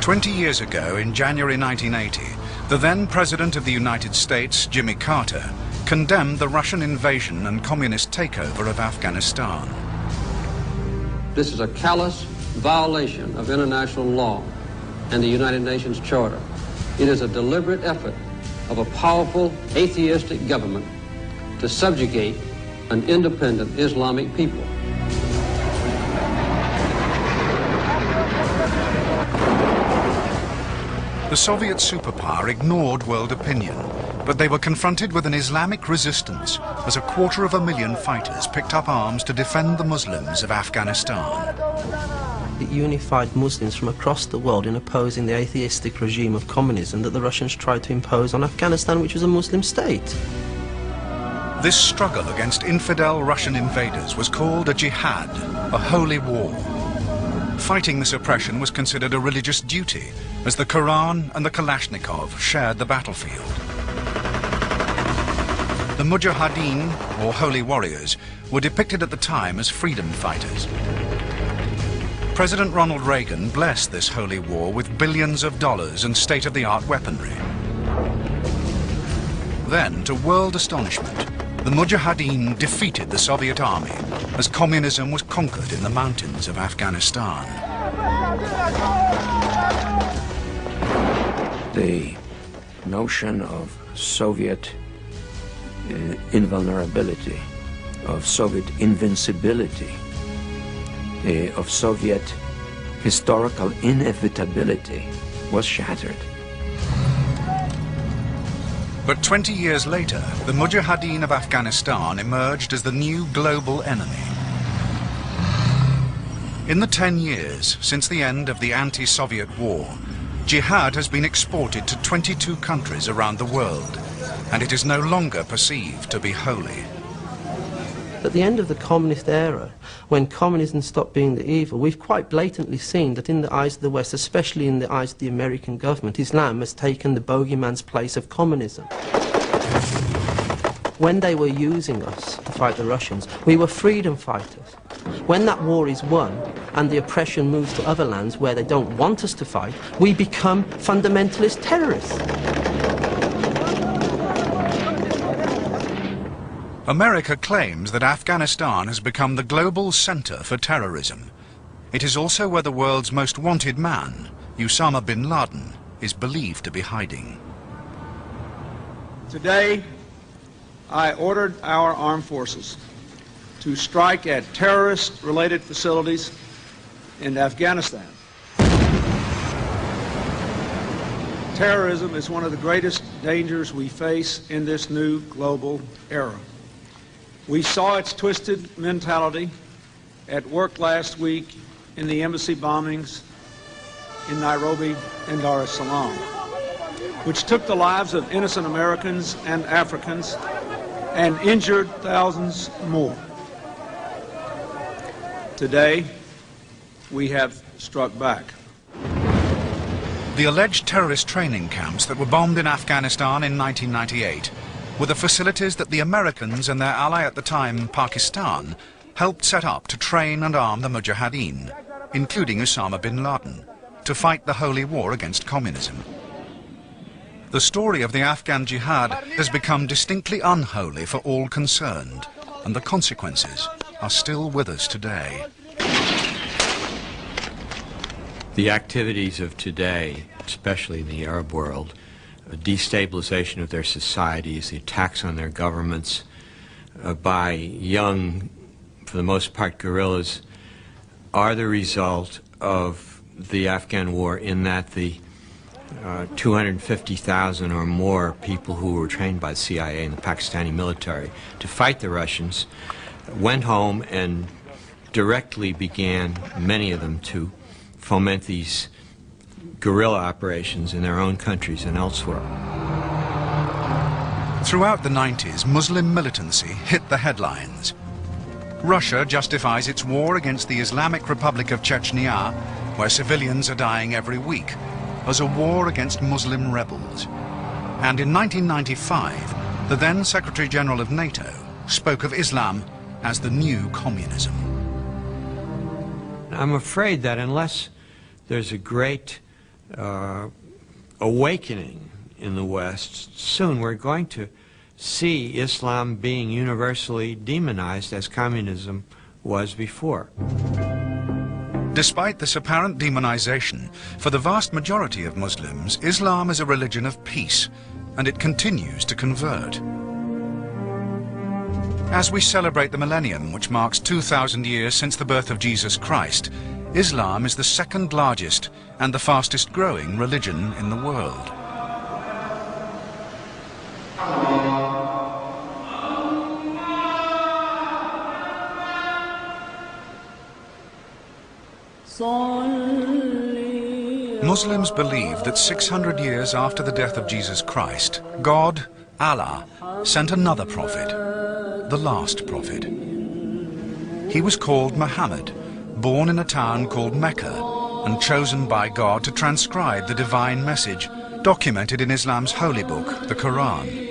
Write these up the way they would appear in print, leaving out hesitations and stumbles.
20 years ago, in January 1980, the then President of the United States, Jimmy Carter, condemned the Russian invasion and communist takeover of Afghanistan. This is a callous violation of international law and the United Nations Charter. It is a deliberate effort of a powerful atheistic government to subjugate an independent Islamic people. The Soviet superpower ignored world opinion, but they were confronted with an Islamic resistance as 250,000 fighters picked up arms to defend the Muslims of Afghanistan. It unified Muslims from across the world in opposing the atheistic regime of communism that the Russians tried to impose on Afghanistan, which was a Muslim state. This struggle against infidel Russian invaders was called a jihad, a holy war. Fighting this oppression was considered a religious duty, as the Quran and the Kalashnikov shared the battlefield. The Mujahideen, or holy warriors, were depicted at the time as freedom fighters. President Ronald Reagan blessed this holy war with billions of dollars and state-of-the-art weaponry. Then, to world astonishment, the Mujahideen defeated the Soviet army as communism was conquered in the mountains of Afghanistan. The notion of Soviet invulnerability, of Soviet invincibility, of Soviet historical inevitability was shattered. But 20 years later, the Mujahideen of Afghanistan emerged as the new global enemy. In the 10 years since the end of the anti-Soviet war, jihad has been exported to 22 countries around the world, and it is no longer perceived to be holy. At the end of the communist era, when communism stopped being the evil, we've quite blatantly seen that in the eyes of the West, especially in the eyes of the American government, Islam has taken the bogeyman's place of communism. When they were using us to fight the Russians, we were freedom fighters. When that war is won and the oppression moves to other lands where they don't want us to fight, we become fundamentalist terrorists. America claims that Afghanistan has become the global center for terrorism. It is also where the world's most wanted man, Osama bin Laden, is believed to be hiding. Today, I ordered our armed forces to strike at terrorist-related facilities in Afghanistan. Terrorism is one of the greatest dangers we face in this new global era. We saw its twisted mentality at work last week in the embassy bombings in Nairobi and Dar es Salaam, which took the lives of innocent Americans and Africans and injured thousands more. Today, we have struck back. The alleged terrorist training camps that were bombed in Afghanistan in 1998 were the facilities that the Americans and their ally at the time, Pakistan, helped set up to train and arm the Mujahideen, including Osama bin Laden, to fight the holy war against communism. The story of the Afghan jihad has become distinctly unholy for all concerned, and the consequences are still with us today. The activities of today, especially in the Arab world, a destabilization of their societies, the attacks on their governments by young, for the most part, guerrillas, are the result of the Afghan war, in that the 250,000 or more people who were trained by the CIA and the Pakistani military to fight the Russians went home and directly began, many of them, to foment these guerrilla operations in their own countries and elsewhere. Throughout the 90s, Muslim militancy hit the headlines. Russia justifies its war against the Islamic Republic of Chechnya, where civilians are dying every week, as a war against Muslim rebels. And in 1995, the then Secretary General of NATO spoke of Islam as the new communism. I'm afraid that unless there's a great awakening in the West. Soon we're going to see Islam being universally demonized as communism was before. Despite this apparent demonization, for the vast majority of Muslims, Islam is a religion of peace, and it continues to convert. As we celebrate the millennium, which marks 2,000 years since the birth of Jesus Christ, Islam is the second largest and the fastest growing religion in the world. Muslims believe that 600 years after the death of Jesus Christ, God, Allah, sent another prophet, the last prophet. He was called Muhammad, born in a town called Mecca, and chosen by God to transcribe the divine message documented in Islam's holy book, the Quran.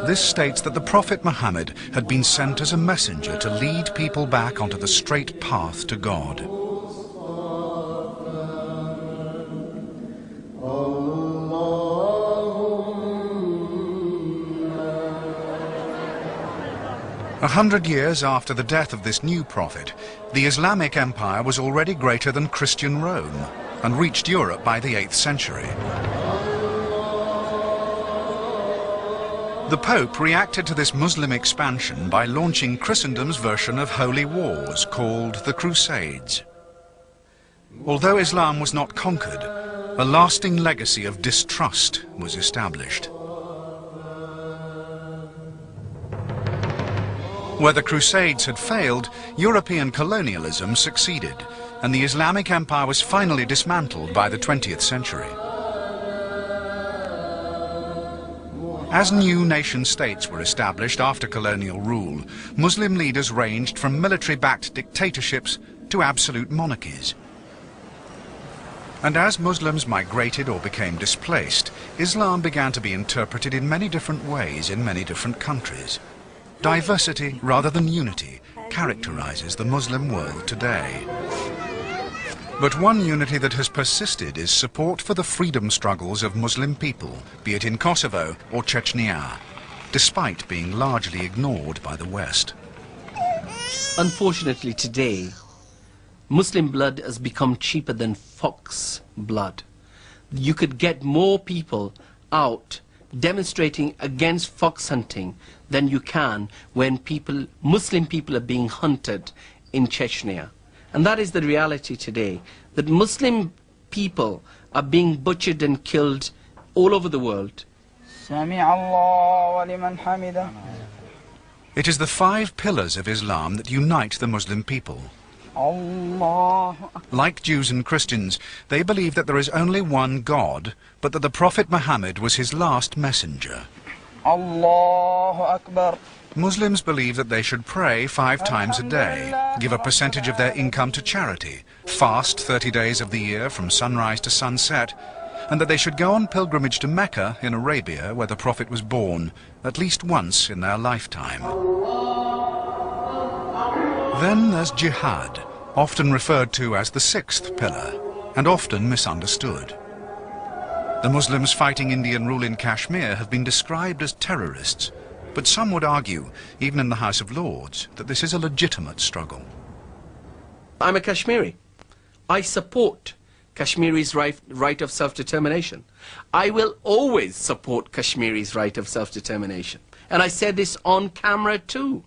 This states that the Prophet Muhammad had been sent as a messenger to lead people back onto the straight path to God. A 100 years after the death of this new prophet, the Islamic Empire was already greater than Christian Rome and reached Europe by the 8th century. The Pope reacted to this Muslim expansion by launching Christendom's version of holy wars called the Crusades. Although Islam was not conquered, a lasting legacy of distrust was established. Where the Crusades had failed, European colonialism succeeded, and the Islamic Empire was finally dismantled by the 20th century. As new nation-states were established after colonial rule, Muslim leaders ranged from military-backed dictatorships to absolute monarchies. And as Muslims migrated or became displaced, Islam began to be interpreted in many different ways in many different countries. Diversity rather than unity characterizes the Muslim world today. But one unity that has persisted is support for the freedom struggles of Muslim people, be it in Kosovo or Chechnya, despite being largely ignored by the West. Unfortunately today, Muslim blood has become cheaper than fox blood. You could get more people out demonstrating against fox hunting than you can when Muslim people are being hunted in Chechnya. And that is the reality today, that Muslim people are being butchered and killed all over the world. It is the 5 pillars of Islam that unite the Muslim people. Like Jews and Christians, they believe that there is only one God, but that the Prophet Muhammad was his last messenger. Allahu Akbar. Muslims believe that they should pray 5 times a day, give a percentage of their income to charity, fast 30 days of the year from sunrise to sunset, and that they should go on pilgrimage to Mecca in Arabia, where the Prophet was born, at least once in their lifetime. Then there's jihad, often referred to as the 6th pillar, and often misunderstood. The Muslims fighting Indian rule in Kashmir have been described as terrorists, but some would argue, even in the House of Lords, that this is a legitimate struggle. I'm a Kashmiri. I support Kashmiri's right of self-determination. I will always support Kashmiri's right of self-determination. And I said this on camera too,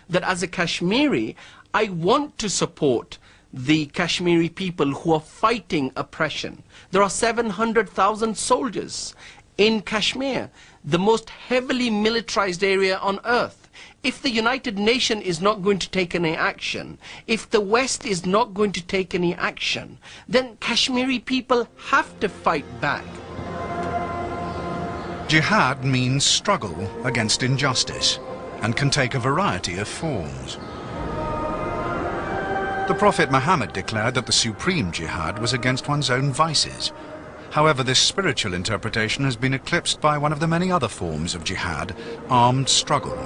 that as a Kashmiri, I want to support the Kashmiri people who are fighting oppression. There are 700,000 soldiers in Kashmir, the most heavily militarized area on earth. If the United Nations is not going to take any action, if the West is not going to take any action, then Kashmiri people have to fight back. Jihad means struggle against injustice and can take a variety of forms. The Prophet Muhammad declared that the supreme jihad was against one's own vices. However, this spiritual interpretation has been eclipsed by one of the many other forms of jihad, armed struggle.